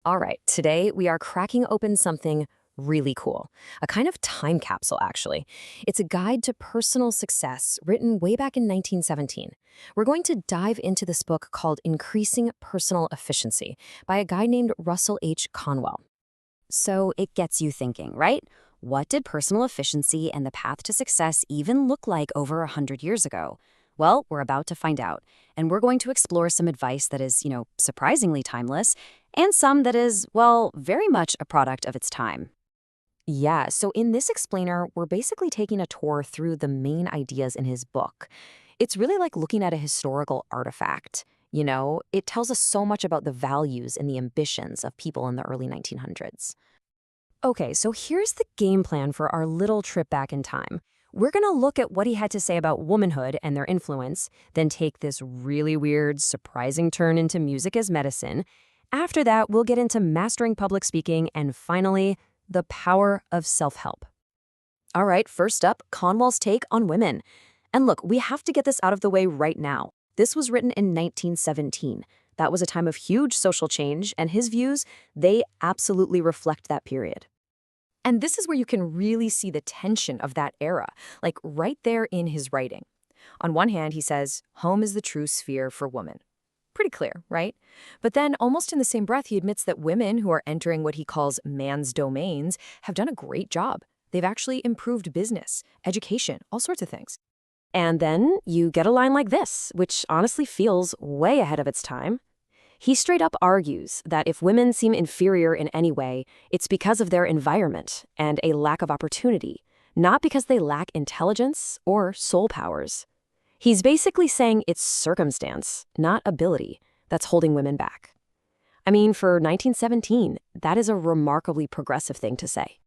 All right, today we are cracking open something really cool, a kind of time capsule, actually. It's a guide to personal success written way back in 1917. We're going to dive into this book called Increasing Personal Efficiency by a guy named Russell H. Conwell. So it gets you thinking, right? What did personal efficiency and the path to success even look like over 100 years ago? Well, we're about to find out, and we're going to explore some advice that is, surprisingly timeless, and some that is, well, very much a product of its time. Yeah, so in this explainer, we're basically taking a tour through the main ideas in his book. It's really like looking at a historical artifact. It tells us so much about the values and the ambitions of people in the early 1900s. Okay, so here's the game plan for our little trip back in time. We're going to look at what he had to say about womanhood and their influence, then take this really weird, surprising turn into music as medicine. After that, we'll get into mastering public speaking, and finally, the power of self-help. All right, first up, Conwell's take on women. And look, we have to get this out of the way right now. This was written in 1917. That was a time of huge social change, and his views, they absolutely reflect that period. And this is where you can really see the tension of that era, like right there in his writing. On one hand, he says, home is the true sphere for woman. Pretty clear, right? But then, almost in the same breath, he admits that women who are entering what he calls man's domains have done a great job. They've actually improved business, education, all sorts of things. And then you get a line like this, which honestly feels way ahead of its time. He straight up argues that if women seem inferior in any way, it's because of their environment and a lack of opportunity, not because they lack intelligence or soul powers. He's basically saying it's circumstance, not ability, that's holding women back. I mean, for 1917, that is a remarkably progressive thing to say.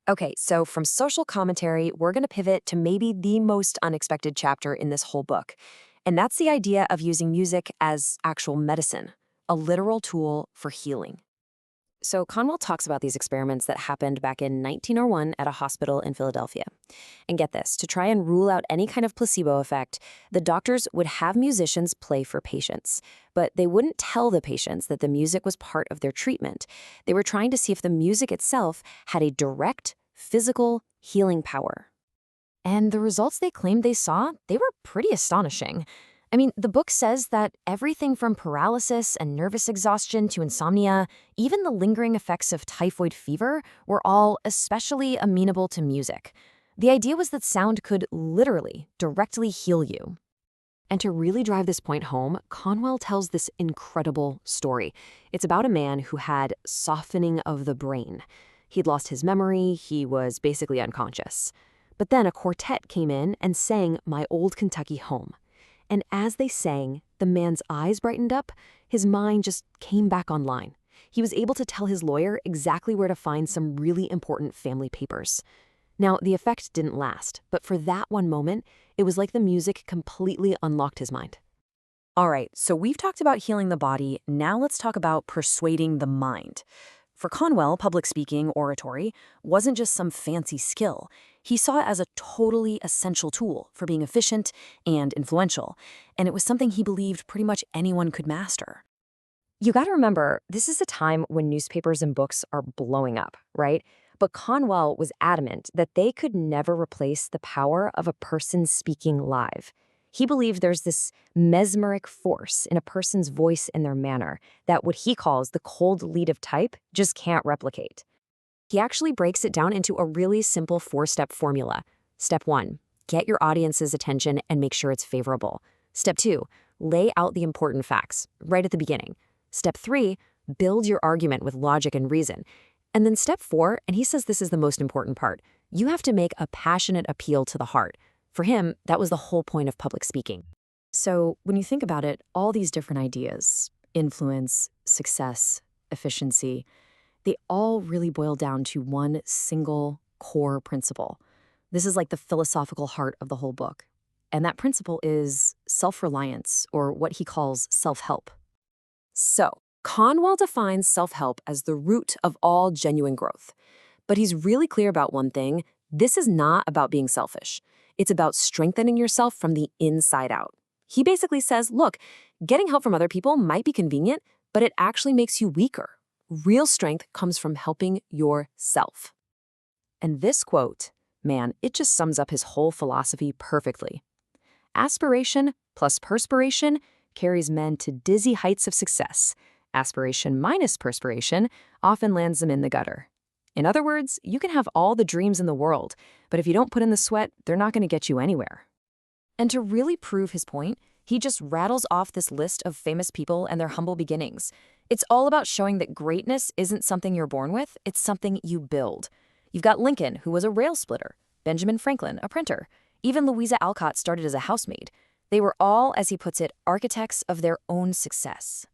Okay, so from social commentary, we're going to pivot to maybe the most unexpected chapter in this whole book. And that's the idea of using music as actual medicine, a literal tool for healing. So Conwell talks about these experiments that happened back in 1901 at a hospital in Philadelphia. And get this, to try and rule out any kind of placebo effect, the doctors would have musicians play for patients. But they wouldn't tell the patients that the music was part of their treatment. They were trying to see if the music itself had a direct, physical healing power. And the results they claimed they saw, they were pretty astonishing. I mean, the book says that everything from paralysis and nervous exhaustion to insomnia, even the lingering effects of typhoid fever, were all especially amenable to music. The idea was that sound could literally, directly heal you. And to really drive this point home, Conwell tells this incredible story. It's about a man who had softening of the brain. He'd lost his memory, he was basically unconscious. But then a quartet came in and sang My Old Kentucky Home. And as they sang, the man's eyes brightened up, his mind just came back online. He was able to tell his lawyer exactly where to find some really important family papers. Now, the effect didn't last, but for that one moment, it was like the music completely unlocked his mind. All right, so we've talked about healing the body, now let's talk about persuading the mind. For Conwell, public speaking, oratory, wasn't just some fancy skill. He saw it as a totally essential tool for being efficient and influential, and it was something he believed pretty much anyone could master. You gotta remember, this is a time when newspapers and books are blowing up, right? But Conwell was adamant that they could never replace the power of a person speaking live. He believed there's this mesmeric force in a person's voice and their manner that what he calls the cold lead of type just can't replicate. He actually breaks it down into a really simple 4-step formula. Step 1, get your audience's attention and make sure it's favorable. Step 2, lay out the important facts right at the beginning. Step 3, build your argument with logic and reason. And then step 4, and he says this is the most important part, you have to make a passionate appeal to the heart. For him, that was the whole point of public speaking. So when you think about it, all these different ideas, influence, success, efficiency, they all really boil down to one single core principle. This is like the philosophical heart of the whole book. And that principle is self-reliance, or what he calls self-help. So, Conwell defines self-help as the root of all genuine growth. But he's really clear about one thing. This is not about being selfish. It's about strengthening yourself from the inside out. He basically says, look, getting help from other people might be convenient, but it actually makes you weaker. Real strength comes from helping yourself. And this quote, man, it just sums up his whole philosophy perfectly. Aspiration plus perspiration carries men to dizzy heights of success. Aspiration minus perspiration often lands them in the gutter. In other words, you can have all the dreams in the world, but if you don't put in the sweat, they're not going to get you anywhere. And to really prove his point, he just rattles off this list of famous people and their humble beginnings. It's all about showing that greatness isn't something you're born with, it's something you build. You've got Lincoln, who was a rail splitter, Benjamin Franklin, a printer. Even Louisa Alcott started as a housemaid. They were all, as he puts it, architects of their own success.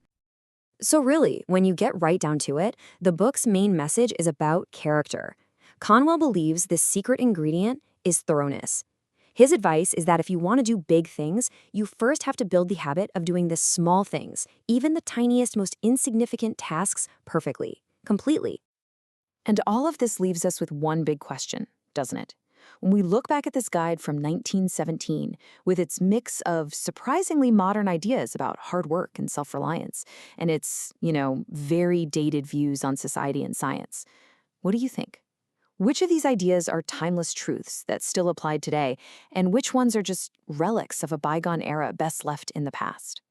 So really, when you get right down to it, the book's main message is about character. Conwell believes this secret ingredient is thoroughness. His advice is that if you want to do big things, you first have to build the habit of doing the small things, even the tiniest, most insignificant tasks, perfectly, completely. And all of this leaves us with one big question, doesn't it? When we look back at this guide from 1917, with its mix of surprisingly modern ideas about hard work and self-reliance, and its, very dated views on society and science, what do you think? Which of these ideas are timeless truths that still apply today, and which ones are just relics of a bygone era best left in the past?